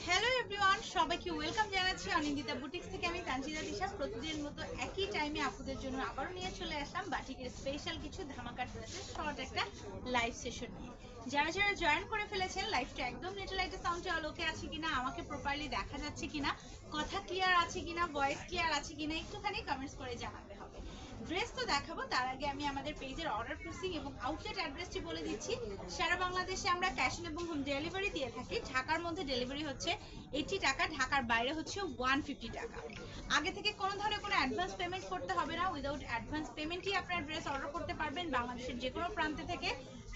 Hello everyone, সবাইকে welcome জানাচ্ছি Anindita boutiques থেকে। আমি তানজিদা দিশা প্রতিদিনের মতো একই টাইমে আপনাদের জন্য আবারও নিয়ে চলে আসলাম বাটিকের স্পেশাল কিছু ধামাকা ড্রেসের শর্ট একটা লাইভ সেশন নিয়ে। যারা যারা জয়েন করে ফেলেছেন, লাইভটা একদম নেটে লাইটে সাউন্ডে আলোকে আছে কিনা, আমাকে প্রপারলি দেখা যাচ্ছে কিনা, কথা ক্লিয়ার আছে কিনা, ভয়েস ক্লিয়ার আছে কিনা, একটুখানি কমেন্টস করে জানাতে হবে। ড্রেস তো দেখাবো, তার আগে আমি আমাদের পেজের অর্ডার প্রসেসিং এবং আউটলেট অ্যাড্রেসটি বলে দিচ্ছি। সারা বাংলাদেশে আমরা ক্যাশ অন এবং হোম ডেলিভারি দিয়ে থাকি। ঢাকার মধ্যে ডেলিভারি হচ্ছে 80 টাকা, ঢাকার বাইরে হচ্ছে 150 টাকা। আগে থেকে কোনো ধরনের কোনো অ্যাডভান্স পেমেন্ট করতে হবে না। উইদাউট অ্যাডভান্স পেমেন্টই আপনার ড্রেস অর্ডার করতে পারবেন বাংলাদেশের যে কোনো প্রান্তে থেকে।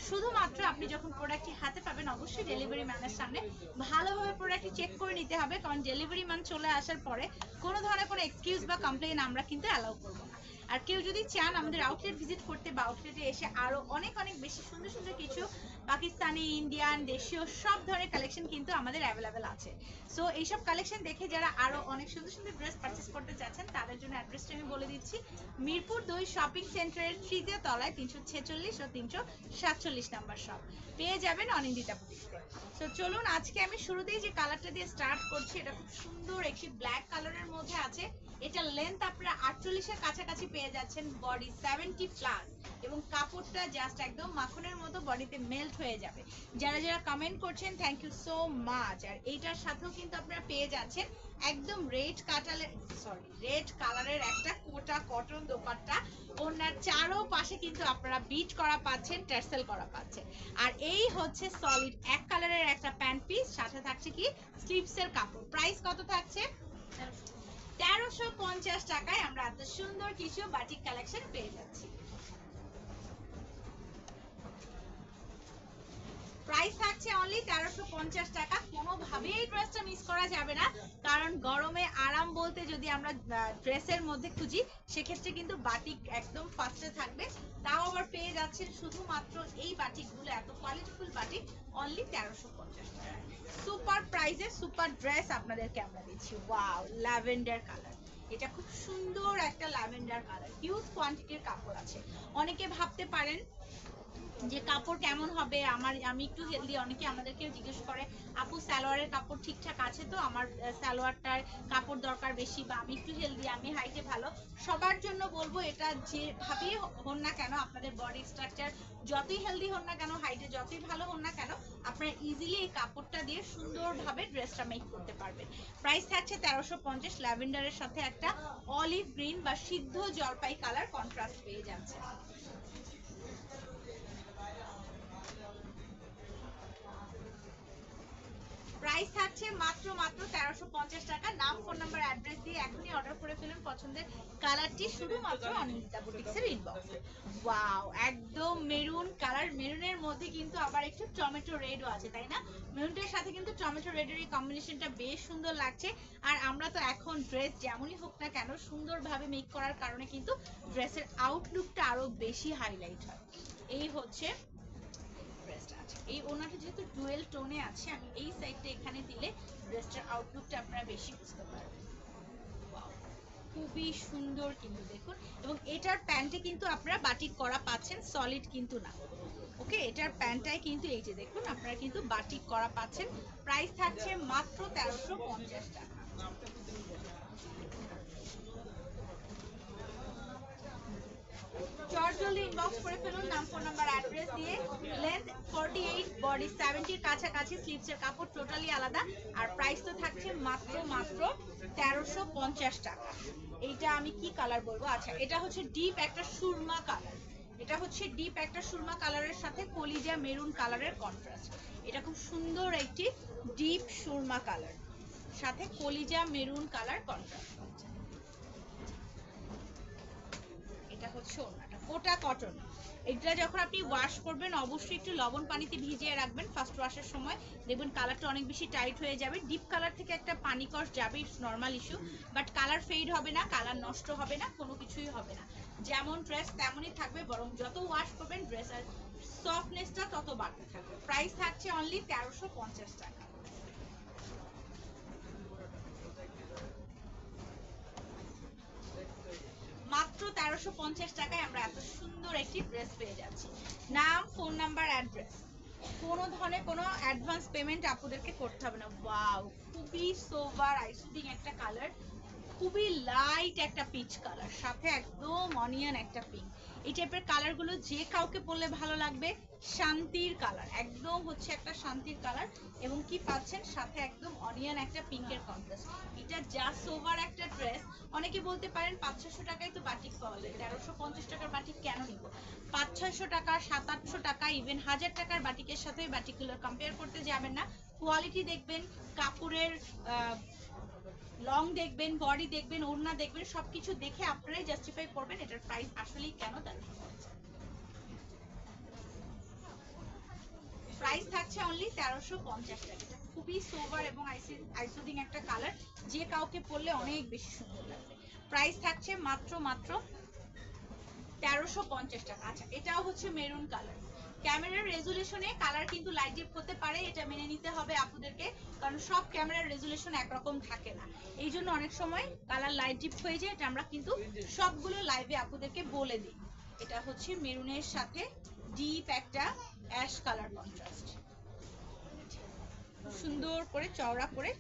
শুধুমাত্র আপনি যখন প্রোডাক্টটি হাতে পাবেন, অবশ্যই ডেলিভারি ম্যানের সামনে ভালোভাবে প্রোডাক্টটি চেক করে নিতে হবে, কারণ ডেলিভারি ম্যান চলে আসার পরে কোনো ধরনের কোনো এক্সকিউজ বা কমপ্লেন আমরা কিন্তু অ্যালাউ করবো না। আর কেউ যদি চান আমাদের আউটলেট ভিজিট করতে বা আউটলেটে এসে আরো অনেক অনেক বেশি সুন্দর সুন্দর কিছু পাকিস্তানি, ইন্ডিয়ান, দেশীয় সব ধরনের কালেকশন কিন্তু আমাদের অ্যাভেলেবেল আছে। সো এইসব কালেকশন দেখে যারা আরো অনেক সুন্দর সুন্দর ড্রেস পারচেস করতে চাচ্ছেন, তাদের জন্য অ্যাড্রেসটা আমি বলে দিচ্ছি। মিরপুর 2 শপিং সেন্টারের 3য় তলায় 346 ও 347 নাম্বার শপ পেয়ে যাবেন অনিন্দিতা বুটিক্সে। সো চলুন, আজকে আমি শুরুতেই যে কালারটা দিয়ে স্টার্ট করছি, এটা খুব সুন্দর একটি ব্ল্যাক কালারের মধ্যে আছে। এটা লেন্থ আপনারা 48 এর কাছাকাছি পেয়ে যাচ্ছেন, বডি 70 প্লাস এবং কাপড়টা জাস্ট একদম মাখনের মতো বডিতে মেল্ট হয়ে যাবে। যারা যারা কমেন্ট করছেন, থ্যাংক ইউ সো মাচ। আর এইটার সাথেও কিন্তু আপনারা পেয়ে যাচ্ছেন একদম রেড কালারের একটা কোটা কটন দোপাট্টা। ওনার চারো পাশে কিন্তু আপনারা বিট করা পাচ্ছেন, টার্সেল করা পাচ্ছেন। আর এই হচ্ছে সলিড এক কালারের একটা প্যান্ট পিস, সাথে থাকছে কি স্লিভসের কাপড়। প্রাইস কত থাকছে? 1350 টাকায় আমরা এত সুন্দর কিছু বাটিক কালেকশন পেয়ে যাচ্ছি। প্রাইস থাকছে অনলি 1350 টাকা। কোনোভাবেই এই ড্রেসটা মিস করা যাবে না, কারণ গরমে আরাম বলতে যদি আমরা ড্রেসের মধ্যে খুঁজি, সেক্ষেত্রে কিন্তু বাটিক একদম ফার্স্টে থাকবে। তাও আবার পেয়ে যাচ্ছেন শুধুমাত্র এই বাটিকগুলো, এত কোয়ালিটিফুল বাটিক অনলি 1350 টাকা। সুপার প্রাইজে সুপার ড্রেস আপনাদেরকে আমরা দিচ্ছি। ওয়াও, ল্যাভেন্ডার কালার, এটা খুব সুন্দর একটা ল্যাভেন্ডার কালার। হিউজ কোয়ান্টিটির কাপড় আছে। অনেকে ভাবতে পারেন যে কাপড় কেমন হবে, আমি একটু হেলদি, অনেকে আমাদেরকে জিজ্ঞেস করে আপু সালোয়ারের কাপড় ঠিকঠাক আছে তো, আমার সালোয়ারটার কাপড় দরকার বেশি, বা আমি একটু হেলদি, আমি হাইটে ভালো। সবার জন্য বলবো, এটা যেভাবেই হন না কেন, আপনাদের বডি স্ট্রাকচার যতই হেলদি হন না কেন, হাইটে যতই ভালো হন না কেন, আপনারা ইজিলি এই কাপড়টা দিয়ে সুন্দরভাবে ড্রেসটা মেক করতে পারবেন। প্রাইস থাকছে 1350। ল্যাভেন্ডারের সাথে একটা অলিভ গ্রিন বা সিদ্ধ জলপাই কালার কন্ট্রাস্ট পেয়ে যাচ্ছে। প্রাইস থাকছে মাত্র 1350 টাকা। নাম, ফোন নাম্বার, অ্যাড্রেস দিয়ে এখনই অর্ডার করে ফেলুন পছন্দের কালারটি শুধুমাত্র অনিন্দিতা বুটিক্সের ইনবক্সে। ওয়াও, একদম মেরুন কালার, মেরুনের মধ্যে কিন্তু আবার একটু টমেটো রেডও আছে, তাই না? মেরুনটার সাথে কিন্তু টমেটো রেডের এই কম্বিনেশনটা বেশ সুন্দর লাগছে। আর আমরা তো এখন ড্রেস যেমনই হোক না কেন সুন্দরভাবে মেক করার কারণে কিন্তু ড্রেসের আউটলুকটা আরো বেশি হাইলাইট হয়। এই হচ্ছে ড্রেসটা আছে। এই ওনাটা যেহেতু ডুয়েল টোনে আছে, আমি এই সাইডটা এখানে দিলে ড্রেসটার আউটলুকটা আপনারা বেশি বুঝতে পারবেন। খুবই সুন্দর কিন্তু দেখুন, এবং এটার প্যান্টে কিন্তু আপনারা বাটিক করা পাচ্ছেন, সলিড কিন্তু না। ওকে, এটার প্যান্টটায় কিন্তু এই যে দেখুন আপনারা কিন্তু বাটিক করা পাচ্ছেন। প্রাইস থাকছে মাত্র 1350 টাকা। জলদি ইনবক্স করে ফেলুন, নাম, ফোন নাম্বার, অ্যাড্রেস দিয়ে। লেন্থ 48, বডি 70 কাছাকাছি, স্লিভসের কাপড় টোটালি আলাদা। আর প্রাইস তো থাকছে মাত্র 1350 টাকা। এইটা আমি কি কালার বলবো, আচ্ছা এটা হচ্ছে ডিপ একটা সুরমা কালার। এটা হচ্ছে ডিপ একটা সুরমা কালারের সাথে কলিজা মেরুন কালারের কন্ট্রাস্ট। এটা খুব সুন্দর একটি ডিপ সুরমা কালার, সাথে কলিজা মেরুন কালার কন্ট্রাস্ট। এটা হচ্ছে ওড়নাটা, কোটা কটন। এটা যখন আপনি ওয়াশ করবেন অবশ্যই একটু লবণ পানিতে ভিজিয়ে রাখবেন ফার্স্ট ওয়াশের সময়, দেখবেন কালারটা অনেক বেশি টাইট হয়ে যাবে। ডিপ কালার থেকে একটা পানি কস যাবে, it's normal issue, but colour fade হবে না, কালার নষ্ট হবে না, কোনো কিছুই হবে না। যেমন ড্রেস তেমনই থাকবে, বরং যত ওয়াশ করবেন ড্রেসের সফটনেসটা তত বাড়তে থাকবে। প্রাইস থাকছে অনলি 1350 টাকা। মাত্র 1350 টাকায় আমরা এত সুন্দর একটি ড্রেস পেয়ে যাচ্ছি। নাম, ফোন নাম্বার, অ্যাড্রেস, কোনো ধরনের কোনো অ্যাডভান্স পেমেন্ট আপনাদেরকে করতে হবে না। ওয়াও, খুবই সোবার আইসুদিং একটা কালার, খুবই লাইট একটা পিচ কালার, সাথে একদম অনিয়ন একটা পিঙ্ক। এই টাইপের কালারগুলো যে কাউকে পরলে ভালো লাগবে। শান্তির কালার, একদম হচ্ছে একটা শান্তির কালার, এবং কি পাচ্ছেন সাথে একদম অনিয়ন একটা পিঙ্কের কন্ট্রাস্ট। এটা যা সোভার একটা ড্রেস। অনেকে বলতে পারেন 500-600 টাকায় তো বাটিক পাওয়া যায়, 1350 টাকার বাটিক কেন নিব? 500-600 টাকা, 700-800 টাকা, ইভেন 1000 টাকার বাটিকের সাথে বাটিকগুলো কম্পেয়ার করতে যাবেন না। কোয়ালিটি দেখবেন, কাপড়ের লং দেখবেন, বডি দেখবেন, ওড়না দেখবেন, সবকিছু দেখে আপনারাই জাস্টিফাই করবেন এটার প্রাইস আসলেই কেন দাম। প্রাইস থাকছে অনলি 1350 টাকা। খুবই সোবার এবং আইসুদিং একটা কালার, যে কাউকে পরলে অনেক বেশি সুন্দর লাগবে। প্রাইস থাকছে মাত্র 1350 টাকা। আচ্ছা, এটাও হচ্ছে মেরুন কালার। ক্যামেরার রেজুলেশনে কালার কিন্তু লাইট ডিপ হতে পারে, এটা মেনে নিতে হবে আপনাদেরকে, কারণ সব ক্যামেরার রেজুলেশন একরকম থাকে না। এই জন্য অনেক সময় কালার লাইট ডিপ হয়ে যায়, এটা আমরা কিন্তু সবগুলো লাইভে আপনাদেরকে বলে দিই। এটা হচ্ছে মেরুনের সাথে ডিপ একটা অ্যাশ কালার কন্ট্রাস্ট, সুন্দর করে চওড়া করে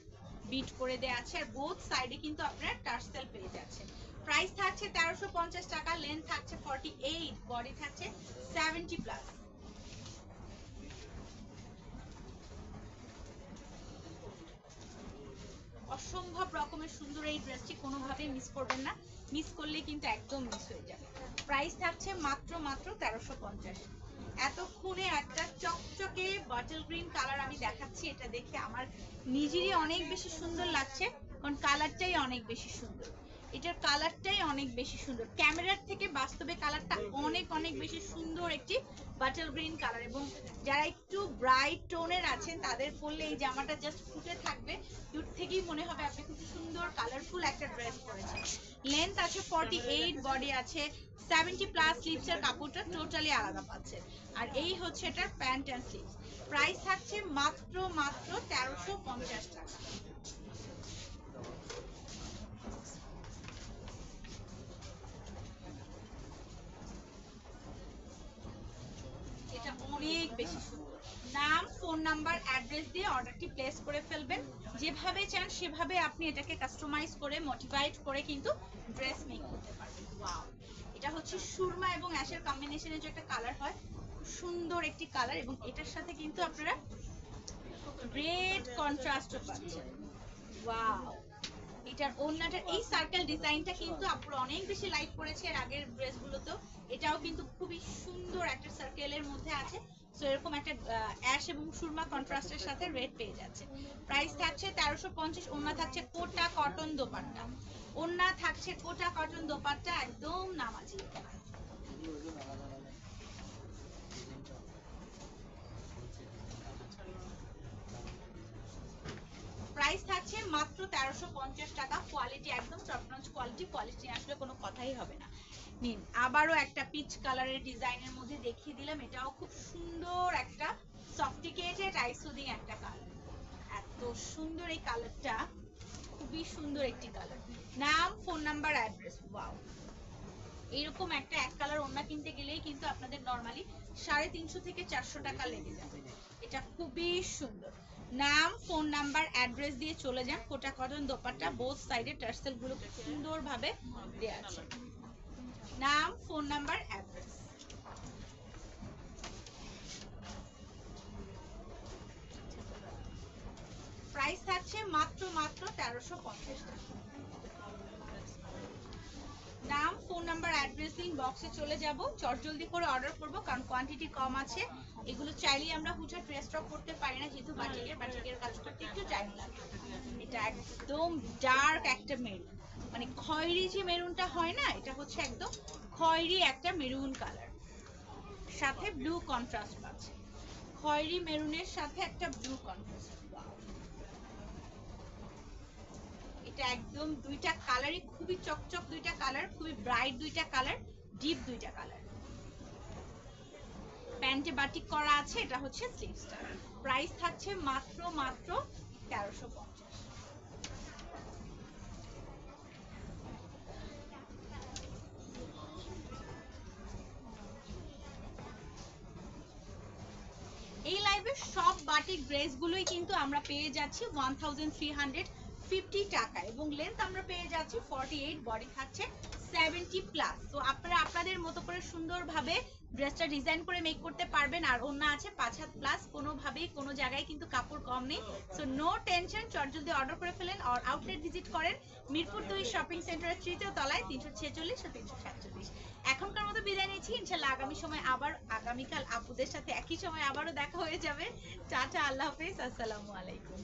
বিট করে দেয়া আছে, আর বোথ সাইডে কিন্তু আপনারা টার্সেল পেয়ে যাচ্ছেন। প্রাইস থাকছে 1350 টাকা, লেন্থ থাকছে 48, বডি থাকছে 70 প্লাস। অসম্ভব রকমের সুন্দর এই ড্রেসটি, কোনোভাবেই মিস করবেন না, মিস করলে কিন্তু একদম মিস হয়ে যাবে। প্রাইস থাকছে মাত্র 1350। এতক্ষণে একটা চকচকে বটল গ্রিন কালার আমি দেখাচ্ছি, এটা দেখে আমার নিজেরই অনেক বেশি সুন্দর লাগছে, কারণ কালারটাই অনেক বেশি সুন্দর, এটার কালারটাই অনেক বেশি সুন্দর। ক্যামেরার থেকে বাস্তবে কালারটা অনেক অনেক বেশি সুন্দর একটি বাটল গ্রিন কালার, এবং যারা একটু ব্রাইট টোনের আছেন তাদের পরলে এই জামাটা জাস্ট ফুটে থাকবে, দূর থেকেই মনে হবে আপনি খুব সুন্দর কালারফুল একটা ড্রেস পরেছেন। লেন্থ আছে 48, বডি আছে 70 প্লাস, স্লিভসের কাপড়টা টোটালি আলাদা পাচ্ছেন, আর এই হচ্ছে এটার প্যান্ট এন্ড স্লিভস। প্রাইস থাকছে মাত্র 1350 টাকা। এটা অনেক বেশি সুন্দর। নাম, ফোন নাম্বার, অ্যাড্রেস দিয়ে অর্ডারটি প্লেস করে ফেলবেন, যেভাবে চান সেভাবে আপনি এটাকে কাস্টমাইজ করে মোটিভেট করে কিন্তু ড্রেস মেক করতে পারবেন। ওয়াও, এটা হচ্ছে সুরমা এবং অ্যাশের কম্বিনেশনের যে একটা কালার হয়, সুন্দর একটি কালার, এবং এটার সাথে কিন্তু আপনারা গ্রেট কন্ট্রাস্টও পাচ্ছেন। ওয়াও, এটার ওড়নাটার এই সার্কেল ডিজাইনটা কিন্তু আপনারা অনেক বেশি লাইক করেছে এর আগের ড্রেসগুলোতেও, এটাও কিন্তু খুবই সুন্দর একটা সার্কেলের মধ্যে আছে। সো এরকম একটা অ্যাশ এবং সুরমা কন্ট্রাস্টের সাথে রেড পেয়ে যাচ্ছে। প্রাইস থাকছে 1350। ওড়না থাকছে কোটা কটন দোপাট্টা, ওড়না থাকছে কোটা কটন দোপাট্টা, একদম নামাজি। প্রাইস থাকছে মাত্র 1350 টাকা। কোয়ালিটি একদম টপ নচ কোয়ালিটি, কোয়ালিটি আসলে কোনো কথাই হবে না। নিন, আবারও একটা পিচ কালারের ডিজাইনের মধ্যে দেখিয়ে দিলাম, এটাও খুব সুন্দর একটা সফটিকেটেড আইসুদিং একটা কালার। এত সুন্দর এই কালারটা, খুবই সুন্দর একটি কালার। নাম, ফোন নাম্বার, অ্যাড্রেস। ওয়াও, এইরকম একটা এক কালার ওড়না কিনতে গেলেই কিন্তু আপনাদের নরমালি 350 থেকে 400 টাকা লেগে যাবে। এটা খুবই সুন্দর। নাম, ফোন নাম্বার, অ্যাড্রেস দিয়ে চলে যান। কোটা কটন দোপাট্টা, বোথ সাইডে টার্সেল গুলো সুন্দরভাবে দেয়া আছে। নাম, ফোন নাম্বার, অ্যাড্রেস। প্রাইস থাকছে মাত্র 1350 টাকা। নাম, ফোন নাম্বার, অ্যাড্রেস দিন, বক্সে চলে যাব, চটজলদি করে অর্ডার করব, কারণ কোয়ান্টিটি কম আছে। এগুলো চাইলেই আমরা হুটহাট রিস্টক করতে পারি না, যেহেতু বাটিকের কাজ করতে একটু টাইম লাগে। এটা একদম ডার্ক একটা মেরুন, মানে খয়েরি যে মেরুনটা হয় না, এটা হচ্ছে একদম খয়েরি একটা মেরুন কালার। সাথে ব্লু কন্ট্রাস্ট পাচ্ছে, খয়েরি মেরুনের সাথে একটা ব্লু কন্ট্রাস্ট। এটা একদম দুইটা কালারই খুবই চকচক, দুইটা কালার খুবই ব্রাইট, দুইটা কালার ডিপ, দুইটা কালার। প্যান্টে বাটিক করা আছে, এটা হচ্ছে স্লিভসটা। প্রাইস থাকছে মাত্র 1350। এই লাইভের সব বাটিক ড্রেসগুলোই কিন্তু আমরা পেয়ে যাচ্ছি 1350 টাকা, এবং লেন্থ আমরা পেয়ে যাচ্ছি 48, বডি থাকছে 70+। তো আপনারা আপনাদের মতো করে সুন্দরভাবে ড্রেসটা ডিজাইন করে মেক করতে পারবেন। আর ওন্না আছে 5 হাত প্লাস, কোনোভাবেই কোনো জায়গায় কিন্তু কাপড় কম নেই। সো নো টেনশন, চটজলদি অর্ডার করে ফেলেন। আর আউটলেট ভিজিট করেন মিরপুর 2 শপিং সেন্টারের 3য় তলায় 346 ও 347। এখনকার মতো বিদায় নিচ্ছি, ইনশাআল্লাহ আগামীকাল আপুদের সাথে একই সময় আবারও দেখা হয়ে যাবে। টাটা, আল্লাহ হাফেজ, আসসালামু আলাইকুম।